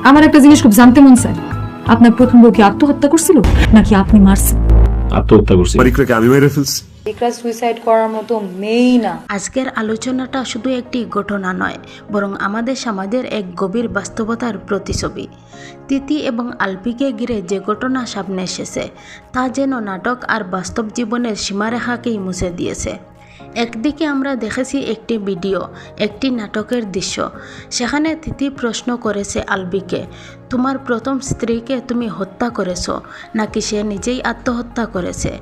আমার একটা জিনিস খুব জানতে মন চায়, আপনার প্রথম বউ কি আত্মহত্যা করছিল নাকি আপনি মারছেন? আত্মহত্যা করছি। মানিকরাকে আমি মেরে ফেলছি। ইকরা সুইসাইড করার মতো মেয়েই না। আজকের আলোচনাটা শুধু একটি ঘটনা নয়, বরং আমাদের সমাজের এক গভীর বাস্তবতার প্রতিছবি। তিথি এবং আলপিকে ঘিরে যে ঘটনা সামনে এসেছে তা যেন নাটক আর বাস্তব জীবনের সীমারেখাকেই মুছে দিয়েছে। একদিকে আমরা দেখেছি একটি ভিডিও, একটি নাটকের দৃশ্য। সেখানে তিথি প্রশ্ন করেছে আলবিকে, তোমার প্রথম স্ত্রীকে তুমি হত্যা করেছো নাকি সে নিজেই আত্মহত্যা করেছে?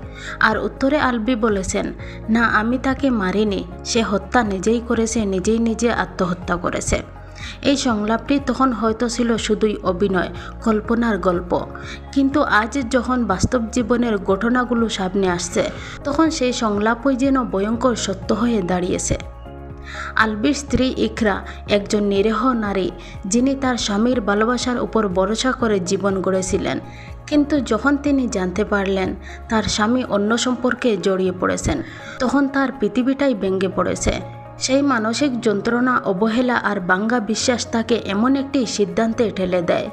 আর উত্তরে আলবি বলেছেন, না, আমি তাকে মারিনি, সে হত্যা নিজেই করেছে, নিজে আত্মহত্যা করেছে। এই সংলাপটি তখন হয়তো ছিল শুধুই অভিনয়, কল্পনার গল্প, কিন্তু আজ যখন বাস্তব জীবনের ঘটনাগুলো সামনে আসছে তখন সেই সংলাপই যেন ভয়ঙ্কর সত্য হয়ে দাঁড়িয়েছে। আলবির স্ত্রী ইকরা একজন নিরীহ নারী, যিনি তার স্বামীর ভালোবাসার উপর ভরসা করে জীবন গড়েছিলেন। কিন্তু যখন তিনি জানতে পারলেন তার স্বামী অন্য সম্পর্কে জড়িয়ে পড়েছেন, তখন তার পৃথিবীটাই ভেঙে পড়েছে। সেই মানসিক যন্ত্রণা, অবহেলা আর ভাঙ্গা বিশ্বাস তাকে এমন একটি সিদ্ধান্তে ঠেলে দেয়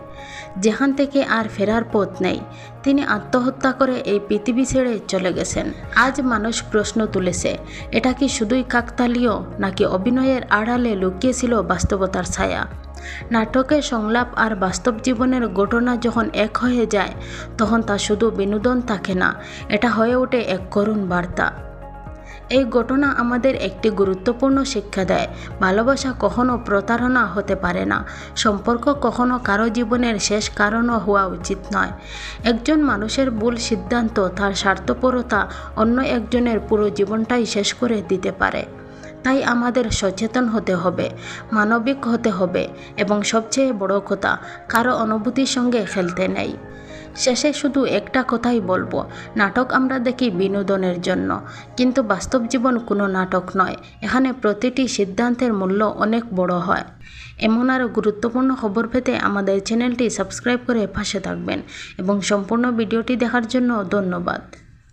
যেখান থেকে আর ফেরার পথ নেই। তিনি আত্মহত্যা করে এই পৃথিবী ছেড়ে চলে গেছেন। আজ মানুষ প্রশ্ন তুলেছে, এটা কি শুধুই কাকতালীয় নাকি অভিনয়ের আড়ালে লুকিয়েছিল বাস্তবতার ছায়া? নাটকের সংলাপ আর বাস্তব জীবনের ঘটনা যখন এক হয়ে যায় তখন তা শুধু বিনোদন থাকে না, এটা হয়ে ওঠে এক করুণ বার্তা। এই ঘটনা আমাদের একটি গুরুত্বপূর্ণ শিক্ষা দেয়, ভালোবাসা কখনো প্রতারণা হতে পারে না, সম্পর্ক কখনো কারো জীবনের শেষ কারণও হওয়া উচিত নয়। একজন মানুষের ভুল সিদ্ধান্ত, তার স্বার্থপরতা অন্য একজনের পুরো জীবনটাই শেষ করে দিতে পারে। তাই আমাদের সচেতন হতে হবে, মানবিক হতে হবে এবং সবচেয়ে বড় কথা, কারো অনুভূতির সঙ্গে খেলতে নেই। শেষে শুধু একটা কথাই বলবো, নাটক আমরা দেখি বিনোদনের জন্য, কিন্তু বাস্তব জীবন কোনো নাটক নয়। এখানে প্রতিটি সিদ্ধান্তের মূল্য অনেক বড় হয়। এমন আরও গুরুত্বপূর্ণ খবর পেতে আমাদের চ্যানেলটি সাবস্ক্রাইব করে পাশে থাকবেন এবং সম্পূর্ণ ভিডিওটি দেখার জন্য ধন্যবাদ।